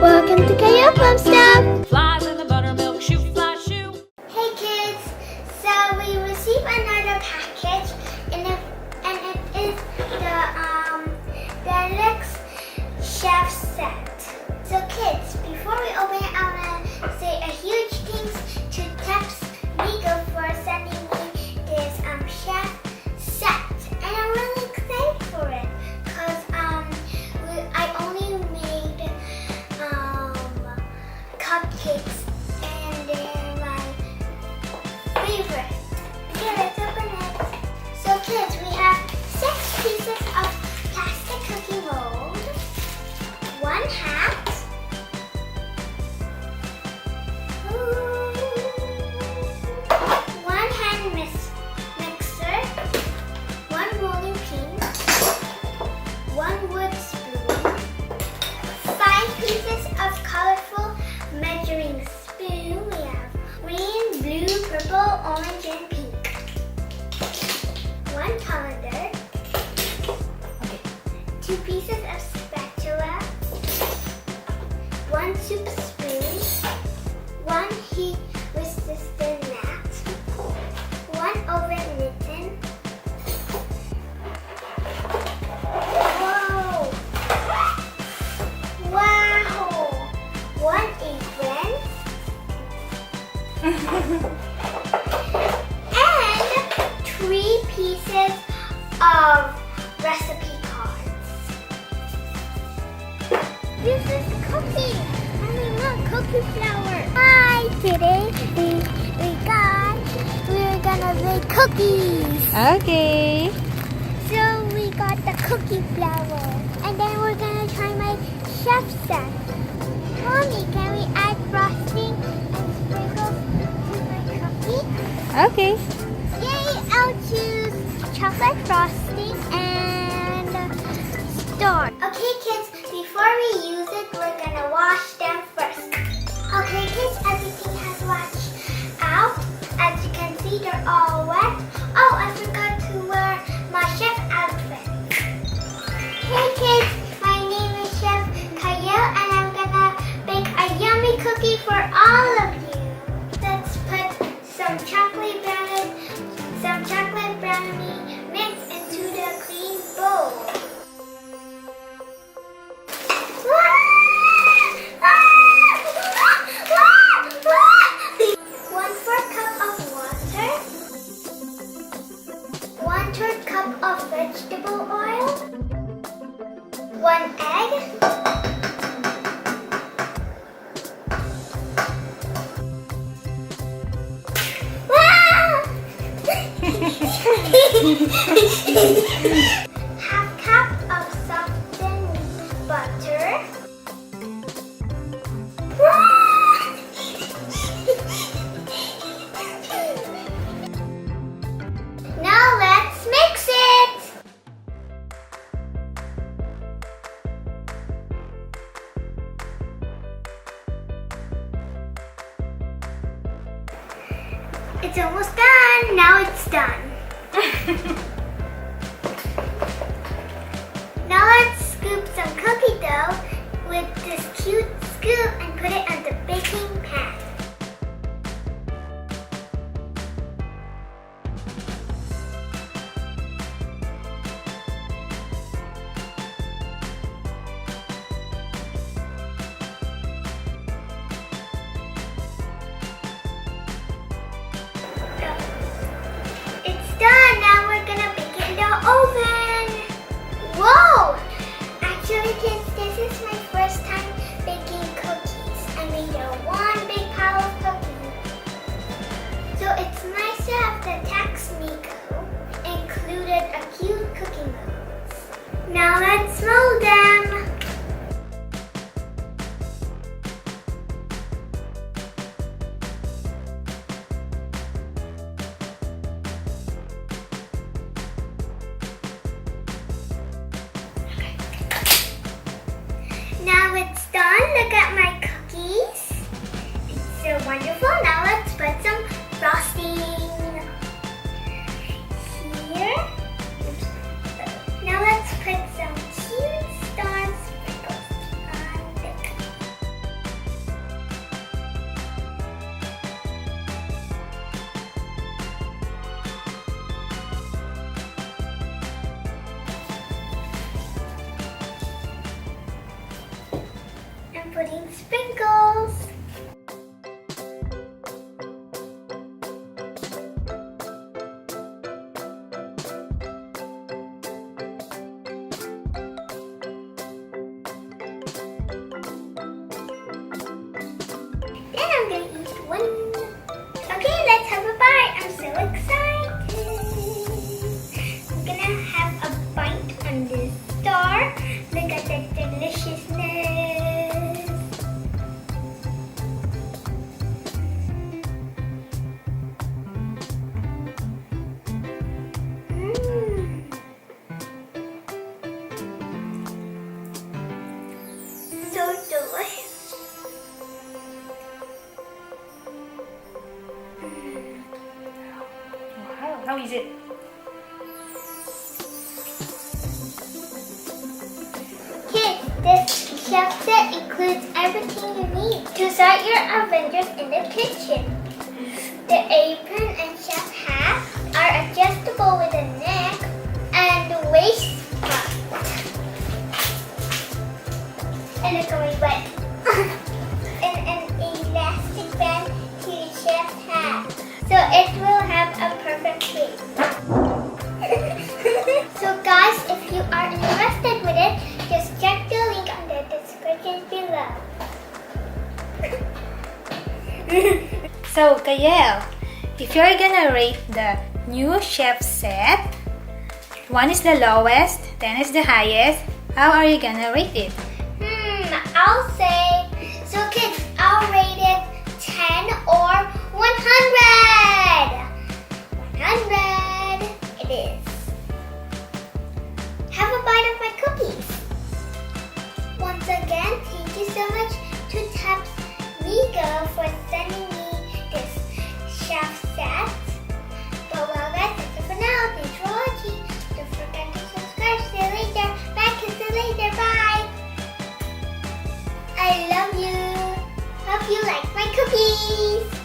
Welcome to Caiel Fun Stuff! Flies in the buttermilk shoe, fly shoe. Hey kids! So we received another package and it is the Deluxe Chef Set. So kids, before we open it, I want to say a huge thanks to Tepsmigo for sending me this chef set. And I'm really excited for it because I only made cupcakes and they're my favorite. Okay, let's open it. So kids, we have 6 pieces of plastic cookie mold, 1 hat, one hand mixer, 1 rolling pin, 1 wood spoon, 5 pieces of colorful measuring spoon. We have green, blue, purple, orange, and pink. 1 colander, 2 pieces of spatula, 1 soup spoon, 1 heat resistant mat, 1 oven mitten. Whoa! Wow! 1 apron. And 3 pieces of recipe cards. This is cookie. I mean, look, cookie flour. Hi, today we're gonna make cookies. Okay. So we got the cookie flour, and then we're gonna try my chef set. Mommy, can we add frosting and sprinkles to my cookie? Okay. Yay! I'll choose chocolate frosting and star. Okay, kids, before we use it, we're gonna wash them first. Okay, kids, everything has washed out. As you can see, they're all wet. Oh, I forgot to wear my chef outfit. Hey, kids, my name is Chef Caiel, and I'm gonna bake a yummy cookie for all of you. Let's put some chocolate brownie mix into the clean bowl. 1/4 cup of water, 1/3 cup of vegetable oil, 1 egg, half cup of softened butter. Now let's mix it. It's almost done. Now it's done. Now let's scoop some cookie dough with this cute scoop and put it on the baking pan. It's done. Now we're gonna bake it in the oven. Whoa! Actually, kids, this is my first time baking cookies. putting sprinkles. Then I'm gonna eat one. Okay, let's have a bite. I'm so excited. I'm gonna have a bite on this star. Look at the deliciousness. So delicious. Wow, how is it? Kids, this chef set includes everything you need to start your adventures in the kitchen. The apron and chef hat are adjustable with a neck and waist strap. And it's going wet. And an elastic band to the chef's hat, so it will have a perfect shape. So guys, if you are interested with it, just check the link on the description below. So, Caiel, if you're gonna rate the new chef set, 1 is the lowest, 10 is the highest, how are you gonna rate it? I'll say, so kids, I'll rate it 10 or 100. 100 it is. Have a bite of my cookies. Once again, thank you so much to Tepsmigo for sending me this chef set. But well guys, that's it for now. Thanks for watching. Don't forget to subscribe. See you later. Bye, kiss you later. Bye. I love you. Hope you like my cookies.